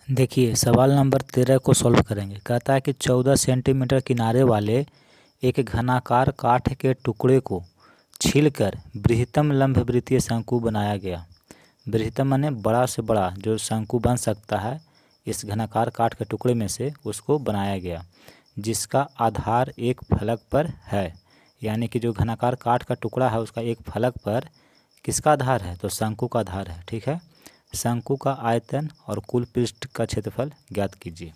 देखिए सवाल नंबर 13 को सॉल्व करेंगे। कहता है कि 14 सेंटीमीटर किनारे वाले एक घनाकार काठ के टुकड़े को छीलकर बृहत्तम लंबवृत्तीय शंकु बनाया गया। बृहत्तम माने बड़ा से बड़ा जो शंकु बन सकता है इस घनाकार काठ के टुकड़े में से उसको बनाया गया, जिसका आधार एक फलक पर है। यानी कि जो घनाकार काठ का टुकड़ा है उसका एक फलक पर किसका आधार है, तो शंकु का आधार है। ठीक है, शंकु का आयतन और कुल पृष्ठ का क्षेत्रफल ज्ञात कीजिए।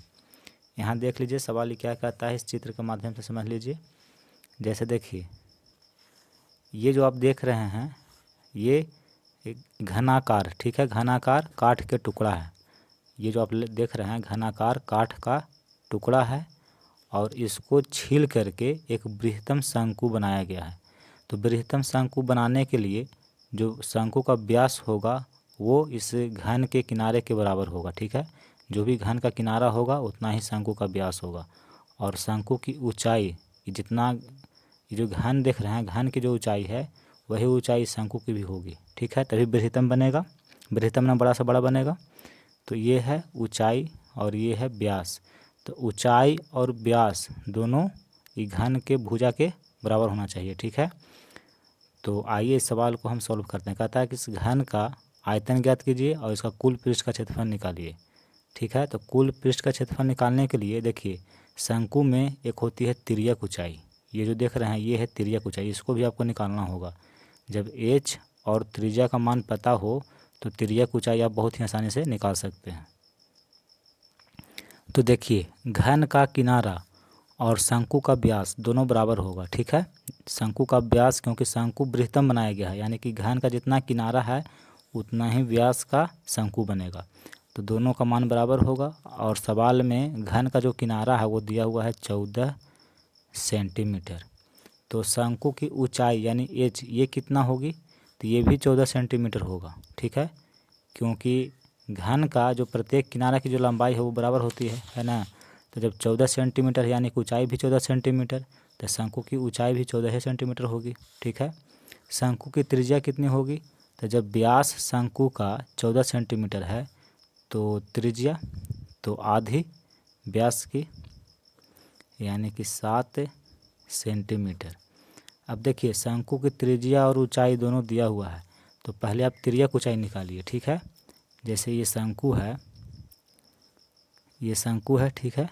यहाँ देख लीजिए सवाल क्या कहता है, इस चित्र के माध्यम से समझ लीजिए। जैसे देखिए ये जो आप देख रहे हैं ये एक घनाकार, ठीक है, घनाकार काठ के टुकड़ा है। ये जो आप देख रहे हैं घनाकार काठ का टुकड़ा है और इसको छील करके एक बृहत्तम शंकु बनाया गया है। तो बृहत्तम शंकु बनाने के लिए जो शंकु का व्यास होगा वो इस घन के किनारे के बराबर होगा। ठीक है, जो भी घन का किनारा होगा उतना ही शंकु का व्यास होगा। और शंकु की ऊंचाई जितना, ये जो घन देख रहे हैं घन की जो ऊंचाई है वही ऊंचाई शंकु की भी होगी। ठीक है, तभी बृहत्तम बनेगा, बृहत्तम ना बड़ा से बड़ा बनेगा। तो ये है ऊंचाई और ये है व्यास। तो ऊंचाई और व्यास दोनों ये घन के भुजा के बराबर होना चाहिए। ठीक है, तो आइए इस सवाल को हम सॉल्व करते हैं। कहता है कि इस घन का आयतन ज्ञात कीजिए और इसका कुल पृष्ठ का क्षेत्रफल निकालिए। ठीक है, तो कुल पृष्ठ का क्षेत्रफल निकालने के लिए देखिए शंकु में एक होती है तिर्यक ऊंचाई, ये जो देख रहे हैं ये है तिर्यक ऊंचाई, इसको भी आपको निकालना होगा। जब एच और त्रिज्या का मान पता हो तो तिर्यक ऊंचाई आप बहुत ही आसानी से निकाल सकते हैं। तो देखिए घन का किनारा और शंकु का व्यास दोनों बराबर होगा। ठीक है, शंकु का व्यास क्योंकि शंकु बृहत्तम बनाया गया है, यानी कि घन का जितना किनारा है उतना ही व्यास का शंकु बनेगा। तो दोनों का मान बराबर होगा। और सवाल में घन का जो किनारा है वो दिया हुआ है 14 सेंटीमीटर। तो शंकु की ऊंचाई यानी एच ये कितना होगी, तो ये भी 14 सेंटीमीटर होगा। ठीक है, क्योंकि घन का जो प्रत्येक किनारा की जो लंबाई है वो बराबर होती है ना। तो जब 14 सेंटीमीटर यानी कि ऊंचाई भी 14 सेंटीमीटर, तो शंकु की ऊंचाई भी 14 सेंटीमीटर होगी। ठीक है, शंकु की त्रिज्या कितनी होगी, तो जब व्यास शंकु का 14 सेंटीमीटर है तो त्रिज्या तो आधी व्यास की यानी कि 7 सेंटीमीटर। अब देखिए शंकु की त्रिज्या और ऊंचाई दोनों दिया हुआ है, तो पहले आप तिर्यक ऊंचाई निकालिए। ठीक है, जैसे ये शंकु है, ये शंकु है। ठीक है,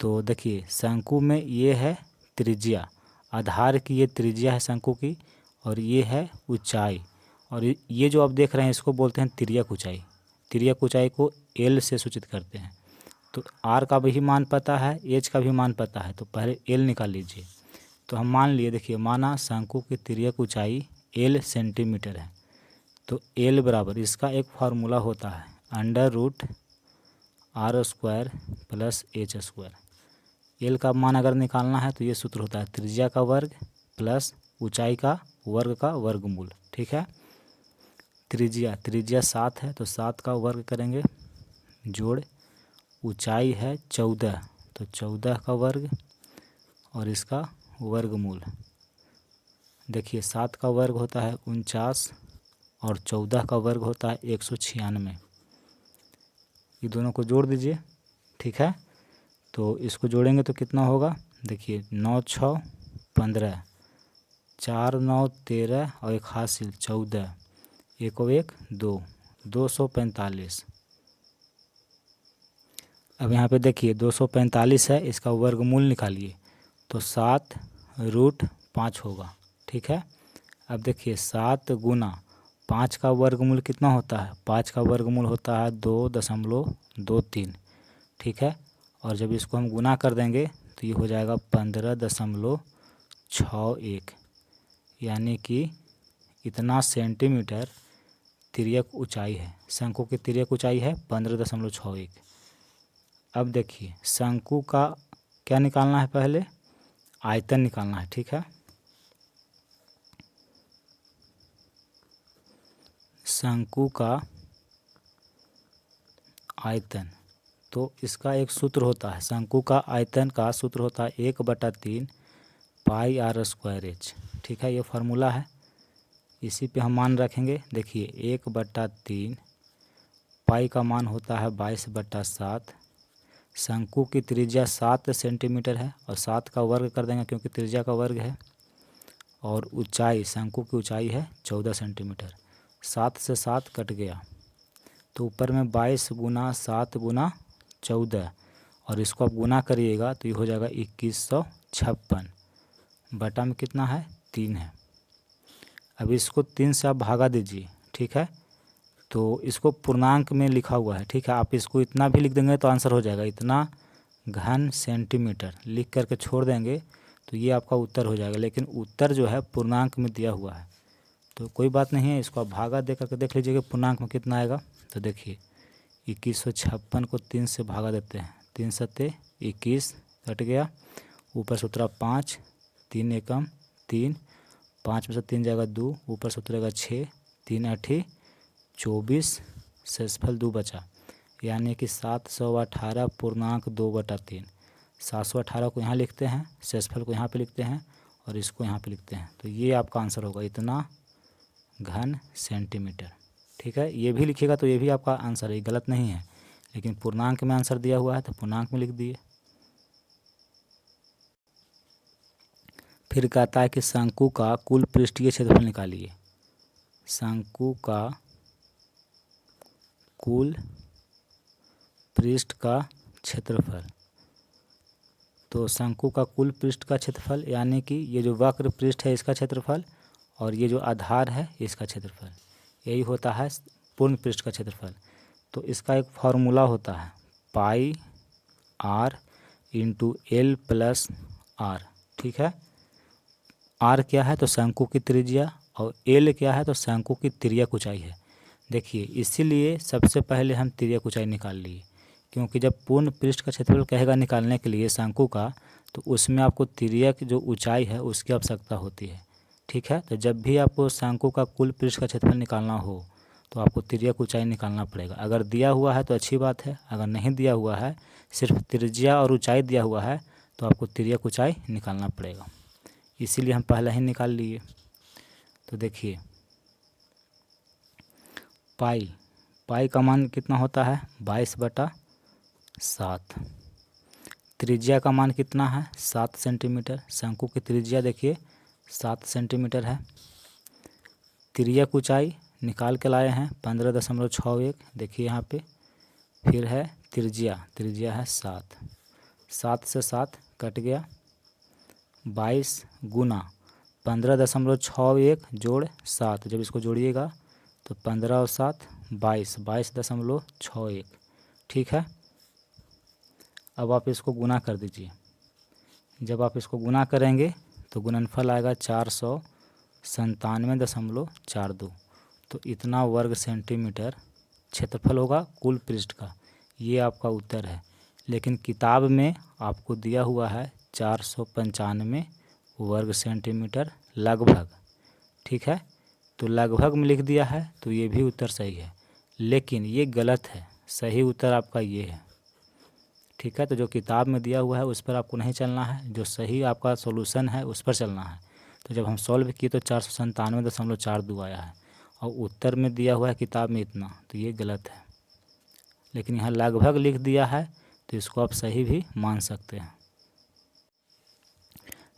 तो देखिए शंकु में ये है त्रिज्या, आधार की ये त्रिज्या है शंकु की, और ये है ऊंचाई, और ये जो आप देख रहे हैं इसको बोलते हैं तिर्यक ऊंचाई। तिर्यक ऊंचाई को एल से सूचित करते हैं। तो आर का भी मान पता है, एच का भी मान पता है, तो पहले एल निकाल लीजिए। तो हम मान लिए, देखिए माना शंकु की तिर्यक ऊंचाई एल सेंटीमीटर है, तो एल बराबर इसका एक फार्मूला होता है √r² plus H square. L का मान अगर निकालना है तो ये सूत्र होता है त्रिज्या का वर्ग प्लस ऊंचाई का वर्गमूल। ठीक है, त्रिज्या 7 है तो 7 का वर्ग करेंगे जोड़, ऊंचाई है 14 तो 14 का वर्ग और इसका वर्गमूल। देखिए 7 का वर्ग होता है 49 और 14 का वर्ग होता है 196। ये दोनों को जोड़ दीजिए। ठीक है, तो इसको जोड़ेंगे तो कितना होगा, देखिए 9 6 15, 4 9 13 और एक हासिल 14, एक और एक 2, 245। अब यहाँ पे देखिए 245 है, इसका वर्गमूल निकालिए तो 7√5 होगा। ठीक है, अब देखिए 7 गुना 5 का वर्गमूल कितना होता है, 5 का वर्गमूल होता है 2.23। ठीक है, और जब इसको हम गुना कर देंगे तो ये हो जाएगा 15.61, यानी कि इतना सेंटीमीटर तिर्यक ऊंचाई है। शंकु की तिर्यक ऊंचाई है 15.61। अब देखिए शंकु का क्या निकालना है, पहले आयतन निकालना है। ठीक है, शंकु का आयतन, तो इसका एक सूत्र होता है, शंकु का आयतन का सूत्र होता है 1/3 πr²h। ठीक है, ये फार्मूला है, इसी पे हम मान रखेंगे। देखिए 1/3 पाई का मान होता है 22/7। शंकु की त्रिज्या 7 सेंटीमीटर है और 7 का वर्ग कर देंगे क्योंकि त्रिज्या का वर्ग है। और ऊंचाई, शंकु की ऊंचाई है 14 सेंटीमीटर। 7 से 7 कट गया तो ऊपर में 22 गुना 7 गुना 14, और इसको आप गुना करिएगा तो ये हो जाएगा 2156। बटा में कितना है? 3 है। अब इसको 3 से आप भागा दीजिए, ठीक है। तो इसको पूर्णांक में लिखा हुआ है, ठीक है। आप इसको इतना भी लिख देंगे तो आंसर हो जाएगा, इतना घन सेंटीमीटर लिख करके छोड़ देंगे तो ये आपका उत्तर हो जाएगा। लेकिन उत्तर जो है पूर्णांक में दिया हुआ है, तो कोई बात नहीं है, इसको आप भागा दे करके देख लीजिए कि पूर्णांक में कितना आएगा। तो देखिए 2156 को 3 से भागा देते हैं, 3 सत्ते 21 कट गया, ऊपर से उतरा 5, 3 एकम 3, 5 में से 3 जाएगा 2, ऊपर से उतरेगा 6, 3 8 24, शेषफल 2 बचा, यानी कि 718 पूर्णांक 2/3। 718 को यहाँ लिखते हैं, शेषफल को यहाँ पे लिखते हैं और इसको यहाँ पे लिखते हैं, तो ये आपका आंसर होगा, इतना घन सेंटीमीटर। ठीक है, ये भी लिखिएगा तो ये भी आपका आंसर है, गलत नहीं है, लेकिन पूर्णांक में आंसर दिया हुआ है तो पूर्णांक में लिख दिए। फिर कहता है कि शंकु का कुल पृष्ठीय क्षेत्रफल निकालिए। शंकु का कुल पृष्ठ का क्षेत्रफल, तो शंकु का कुल पृष्ठ का क्षेत्रफल यानी कि ये जो वक्र पृष्ठ है इसका क्षेत्रफल और ये जो आधार है इसका क्षेत्रफल, यही होता है पूर्ण पृष्ठ का क्षेत्रफल। तो इसका एक फार्मूला होता है pi r into l plus r. ठीक है, आर क्या है तो शंकु की त्रिज्या और एल क्या है तो शंकु की तिर्यक ऊंचाई है। देखिए इसीलिए सबसे पहले हम तिर्यक ऊंचाई निकाल लिए, क्योंकि जब पूर्ण पृष्ठ का क्षेत्रफल कहेगा निकालने के लिए शंकु का, तो उसमें आपको तिर्यक जो ऊंचाई है उसकी आवश्यकता होती है। ठीक है, तो जब भी आपको शंकु का कुल पृष्ठ का क्षेत्रफल निकालना हो तो आपको तिर्यक ऊंचाई निकालना पड़ेगा। अगर दिया हुआ है तो अच्छी बात है, अगर नहीं दिया हुआ है, सिर्फ त्रिज्या और ऊंचाई दिया हुआ है, तो आपको तिर्यक ऊंचाई निकालना पड़ेगा। इसीलिए हम पहले ही निकाल लिए। तो देखिए पाई का मान कितना होता है 22/7। त्रिज्या का मान कितना है 7 सेंटीमीटर। शंकु की त्रिज्या देखिए 7 सेंटीमीटर है। तिर्यक ऊंचाई निकाल के लाए हैं 15.61, देखिए यहाँ पे। फिर है त्रिज्या है 7, 7 से 7 कट गया, 22 गुना 15.61 जोड़ 7, जब इसको जोड़िएगा तो 15 और 7 22.61। ठीक है, अब आप इसको गुना कर दीजिए। जब आप इसको गुना करेंगे तो गुणनफल आएगा 497.42। तो इतना वर्ग सेंटीमीटर क्षेत्रफल होगा कुल पृष्ठ का, ये आपका उत्तर है। लेकिन किताब में आपको दिया हुआ है 495 वर्ग सेंटीमीटर लगभग। ठीक है, तो लगभग में लिख दिया है तो ये भी उत्तर सही है, लेकिन ये गलत है। सही उत्तर आपका ये है। ठीक है, तो जो किताब में दिया हुआ है उस पर आपको नहीं चलना है, जो सही आपका सॉल्यूशन है उस पर चलना है। तो जब हम सॉल्व किए तो 497.42 आया है और उत्तर में दिया हुआ है किताब में इतना, तो ये गलत है। लेकिन यहाँ लगभग लिख दिया है तो इसको आप सही भी मान सकते हैं।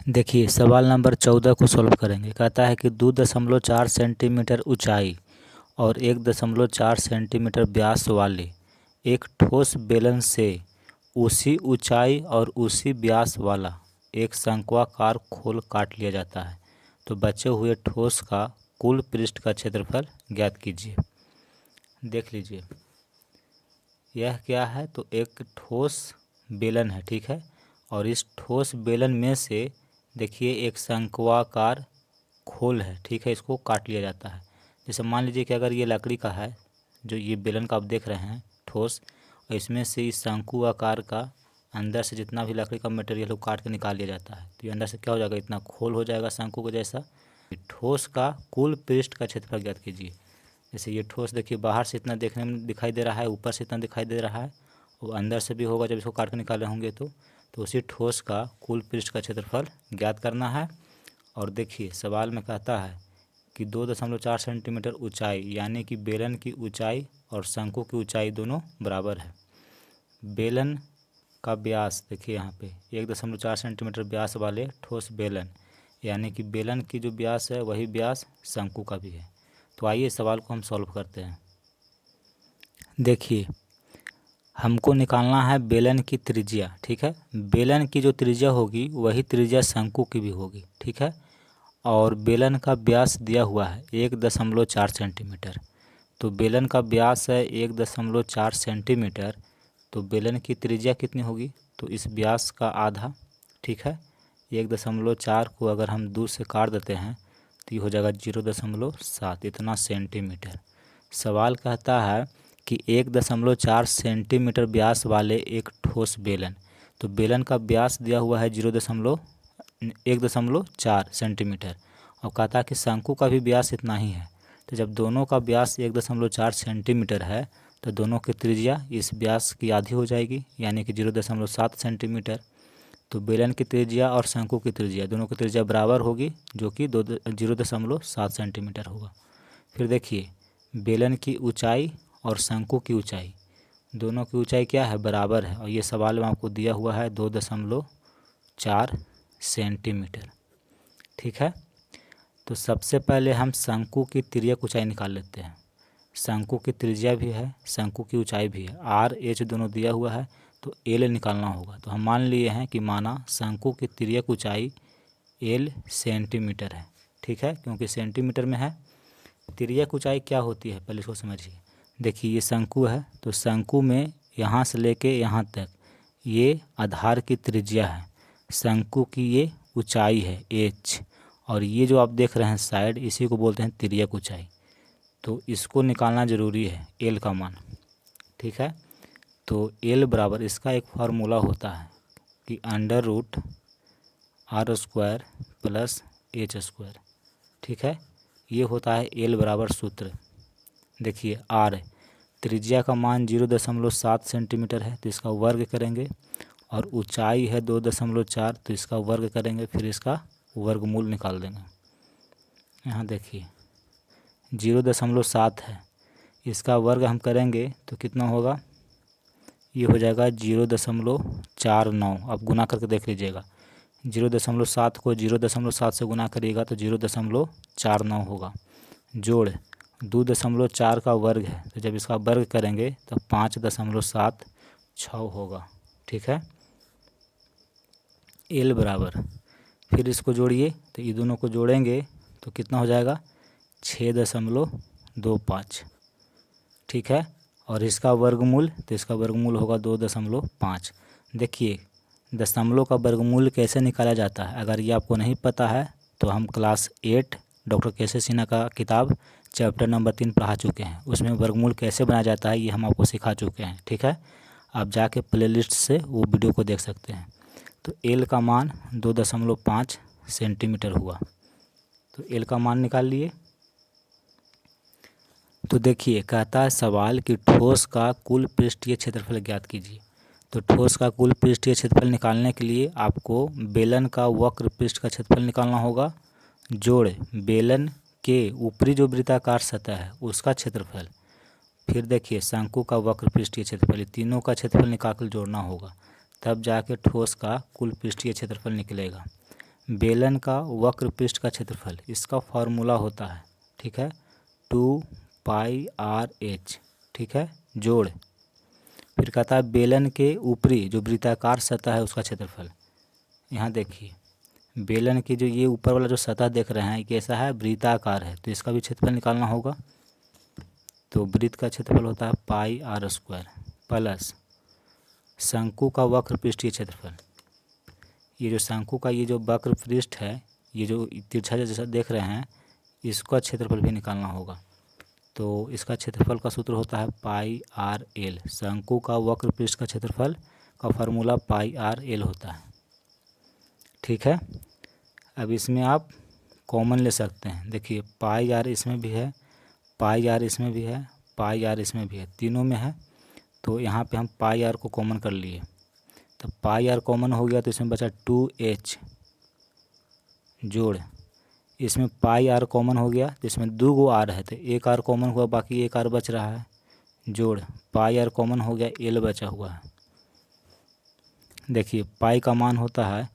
देखिए सवाल नंबर 14 को सॉल्व करेंगे। कहता है कि 2.4 सेंटीमीटर ऊंचाई और 1.4 सेंटीमीटर व्यास वाले एक ठोस बेलन से उसी ऊंचाई और उसी व्यास वाला एक शंक्वाकार खोल काट लिया जाता है, तो बचे हुए ठोस का कुल पृष्ठ का क्षेत्रफल ज्ञात कीजिए। देख लीजिए यह क्या है, तो एक ठोस बेलन है। ठीक है, और इस ठोस बेलन में से देखिए एक शंक्वाकार खोल है। ठीक है, इसको काट लिया जाता है। जैसे मान लीजिए कि अगर ये लकड़ी का है, जो ये बेलन का आप देख रहे हैं ठोस, और इसमें से इस शंकु आकार का अंदर से जितना भी लकड़ी का मटेरियल हो काट के निकाल लिया जाता है, तो ये अंदर से क्या हो जाएगा, इतना खोल हो जाएगा शंकु के जैसा। ठोस का कुल पृष्ठ का क्षेत्रफल ज्ञात कीजिए। जैसे ये ठोस देखिए बाहर से इतना देखने में दिखाई दे रहा है, ऊपर से इतना दिखाई दे रहा है, और अंदर से भी होगा जब इसको काट के निकाले होंगे तो उसी ठोस का कुल पृष्ठ का क्षेत्रफल ज्ञात करना है। और देखिए सवाल में कहता है कि 2.4 सेंटीमीटर ऊंचाई, यानी कि बेलन की ऊंचाई और शंकु की ऊंचाई दोनों बराबर है। बेलन का व्यास देखिए यहाँ पे 1.4 सेंटीमीटर व्यास वाले ठोस बेलन, यानी कि बेलन की जो व्यास है वही व्यास शंकु का भी है। तो आइए सवाल को हम सॉल्व करते हैं। देखिए हमको निकालना है बेलन की त्रिज्या, ठीक है। बेलन की जो त्रिज्या होगी वही त्रिज्या शंकु की भी होगी, ठीक है। और बेलन का व्यास दिया हुआ है 1.4 सेंटीमीटर। तो बेलन का व्यास है 1.4 सेंटीमीटर, तो बेलन की त्रिज्या कितनी होगी, तो इस व्यास का आधा, ठीक है। 1.4 को अगर हम 2 से काट देते हैं तो ये हो जाएगा 0.7, इतना सेंटीमीटर। सवाल कहता है कि 1.4 सेंटीमीटर व्यास वाले एक ठोस बेलन, तो बेलन का व्यास दिया हुआ है 1.4 सेंटीमीटर, और कहता है कि शंकु का भी व्यास इतना ही है। तो जब दोनों का व्यास 1.4 सेंटीमीटर है तो दोनों की त्रिज्या इस व्यास की आधी हो जाएगी, यानी कि 0.7 सेंटीमीटर। तो बेलन की त्रिज्या और शंकु की त्रिज्या दोनों की त्रिज्या बराबर होगी, जो कि 0.7 सेंटीमीटर होगा। फिर देखिए बेलन की ऊंचाई और शंकु की ऊंचाई, दोनों की ऊंचाई क्या है, बराबर है, और ये सवाल में आपको दिया हुआ है 2.4 सेंटीमीटर, ठीक है। तो सबसे पहले हम शंकु की तिर्यक ऊंचाई निकाल लेते हैं। शंकु की त्रिज्या भी है, शंकु की ऊंचाई भी है, आर एच दोनों दिया हुआ है, तो एल निकालना होगा। तो हम मान लिए हैं कि माना शंकु की तिर्यक ऊंचाई एल सेंटीमीटर है, ठीक है, क्योंकि सेंटीमीटर में है। तिर्यक ऊंचाई क्या होती है पहले इसको समझिए। देखिए ये शंकु है, तो शंकु में यहाँ से लेके यहाँ तक ये आधार की त्रिज्या है, शंकु की ये ऊंचाई है एच, और ये जो आप देख रहे हैं साइड, इसी को बोलते हैं तिर्यक ऊंचाई। तो इसको निकालना ज़रूरी है एल का मान, ठीक है। तो एल बराबर इसका एक फार्मूला होता है कि √r² प्लस h², ठीक है। ये होता है एल बराबर सूत्र। देखिए आर त्रिज्या का मान 0.7 सेंटीमीटर है, तो इसका वर्ग करेंगे, और ऊंचाई है 2.4, तो इसका वर्ग करेंगे, फिर इसका वर्गमूल निकाल देंगे। यहाँ देखिए 0.7 है, इसका वर्ग हम करेंगे तो कितना होगा, ये हो जाएगा 0.49। आप गुना करके देख लीजिएगा, 0.7 को 0.7 से गुना करिएगा तो 0.49 होगा, जोड़ 2.4 का वर्ग है, तो जब इसका वर्ग करेंगे तो 5.76 होगा, ठीक है। एल बराबर, फिर इसको जोड़िए, तो ये दोनों को जोड़ेंगे तो कितना हो जाएगा 6.25, ठीक है। और इसका वर्गमूल, तो इसका वर्गमूल होगा 2.5। देखिए दशमलव का वर्गमूल कैसे निकाला जाता है, अगर ये आपको नहीं पता है तो हम क्लास 8 डॉक्टर केशव सिन्हा का किताब चैप्टर नंबर 3 पढ़ा चुके हैं, उसमें वर्गमूल कैसे बनाया जाता है ये हम आपको सिखा चुके हैं, ठीक है। आप जाके प्लेलिस्ट से वो वीडियो को देख सकते हैं। तो एल का मान 2.5 सेंटीमीटर हुआ, तो एल का मान निकाल लिए। तो देखिए कहता है सवाल कि ठोस का कुल पृष्ठीय क्षेत्रफल ज्ञात कीजिए। तो ठोस का कुल पृष्ठीय क्षेत्रफल निकालने के लिए आपको बेलन का वक्र पृष्ठ का क्षेत्रफल निकालना होगा, जोड़ बेलन के ऊपरी जो वृत्ताकार सतह है उसका क्षेत्रफल, फिर देखिए शंकु का वक्र पृष्ठीय क्षेत्रफल, तीनों का क्षेत्रफल निकाल कर जोड़ना होगा, तब जाके ठोस का कुल पृष्ठीय क्षेत्रफल निकलेगा। बेलन का वक्र पृष्ठ का क्षेत्रफल, इसका फॉर्मूला होता है, ठीक है, 2πr/h, ठीक है, जोड़ फिर कहता है बेलन के ऊपरी जो वृत्ताकार सतह है उसका क्षेत्रफल। यहाँ देखिए बेलन की जो ये ऊपर वाला जो सतह देख रहे हैं कैसा है, वृत्ताकार है, तो इसका भी क्षेत्रफल निकालना होगा। तो वृत्त का क्षेत्रफल होता है πr² प्लस शंकु का वक्र पृष्ठीय क्षेत्रफल, ये जो शंकु का ये जो वक्र पृष्ठ है, ये जो तिरछा जैसा देख रहे हैं, इसका क्षेत्रफल भी निकालना होगा। तो इसका क्षेत्रफल का सूत्र होता है πr/l, शंकु का वक्र पृष्ठ का क्षेत्रफल का फार्मूला πr/l होता है, ठीक है। अब इसमें आप कॉमन ले सकते हैं, देखिए πr इसमें भी है, πr इसमें भी है, πr इसमें भी है, तीनों में है, तो यहाँ पे हम πr को कॉमन कर लिए, तो πr कॉमन हो गया, तो इसमें बचा 2h, जोड़ इसमें πr कॉमन हो गया, तो इसमें 2 गो r है, तो एक r कॉमन हुआ, बाकी एक r बच रहा है, जोड़ पाई आर कॉमन हो गया, एल बचा हुआ है। देखिए पाई का मान होता है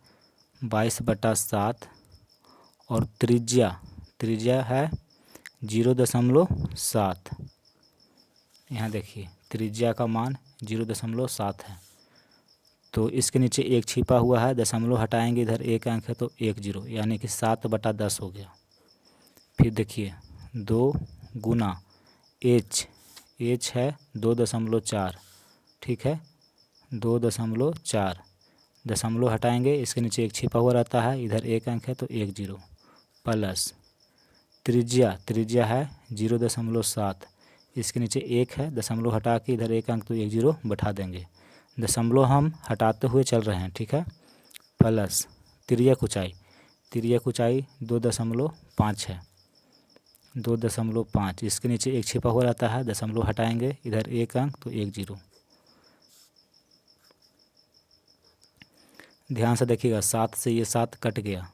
22/7 और त्रिज्या है 0.7। यहाँ देखिए त्रिज्या का मान 0.7 है। तो इसके नीचे एक छिपा हुआ है, दशमलव हटाएंगे, इधर एक अंक है तो 1 0, यानी कि 7/10 हो गया। फिर देखिए 2 गुना एच है 2.4, ठीक है 2.4, दशमलव हटाएंगे, इसके नीचे एक छिपा हुआ रहता है, इधर एक अंक है तो 1 0, प्लस त्रिज्या है 0.7, इसके नीचे एक है, दशमलव हटा के इधर एक अंक तो 1 0 बैठा देंगे, दशमलव हम हटाते हुए चल रहे हैं, ठीक है। प्लस तिर्यक ऊंचाई 2.5 है, 2.5, इसके नीचे एक छिपा हुआ रहता है, दशमलव हटाएंगे, इधर एक अंक तो 1 0। ध्यान से देखिएगा 7 से ये 7 कट गया,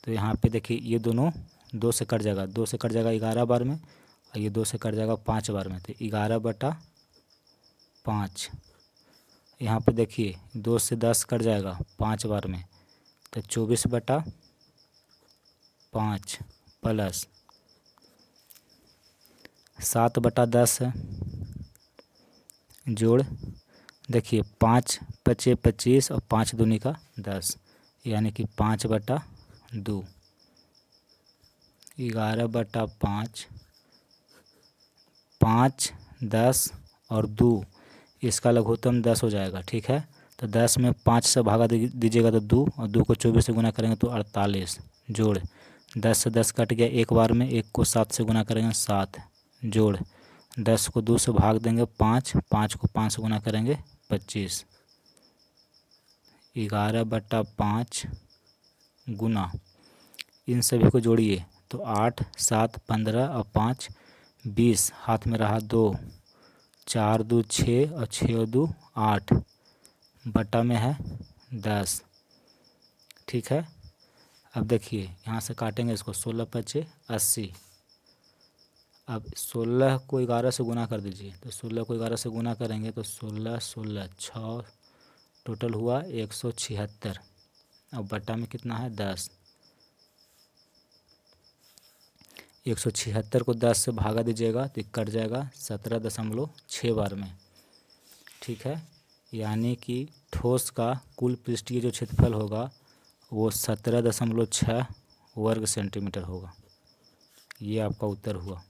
तो यहाँ पे देखिए ये दोनों 2 से कट जाएगा, 2 से कट जाएगा 11 बार में, और ये 2 से कट जाएगा 5 बार में, तो 11/5। यहाँ पे देखिए 2 से 10 कट जाएगा 5 बार में, तो 24/5 प्लस 7/10 है, जोड़ देखिए 5 × 25 और 5 दूनी का 10, यानी कि 5/2, 11/5, 5, 10 और 2, इसका लघुत्तम 10 हो जाएगा, ठीक है। तो 10 में 5 से भागा दीजिएगा तो 2, और 2 को 24 से गुना करेंगे तो 48, जोड़ 10 से 10 कट गया एक बार में, 1 को 7 से गुना करेंगे 7, जोड़ 10 को 2 से भाग देंगे 5, 5 को 5 से गुना करेंगे 25, 11/5 गुना, इन सभी को जोड़िए तो 8, 7, 15 और 5 20, हाथ में रहा 2, 4 2 6 और 6 2 8, बटा में है 10, ठीक है। अब देखिए यहाँ से काटेंगे इसको, 16×5 = 80। अब 16 को 11 से गुना कर दीजिए, तो 16 को 11 से गुना करेंगे तो 16 16 6, टोटल हुआ 176। अब बटा में कितना है 10, 176 को 10 से भागा दीजिएगा तो कट जाएगा 17.6 बार में, ठीक है। यानी कि ठोस का कुल पृष्ठीय जो क्षेत्रफल होगा वो 17.6 वर्ग सेंटीमीटर होगा। ये आपका उत्तर हुआ।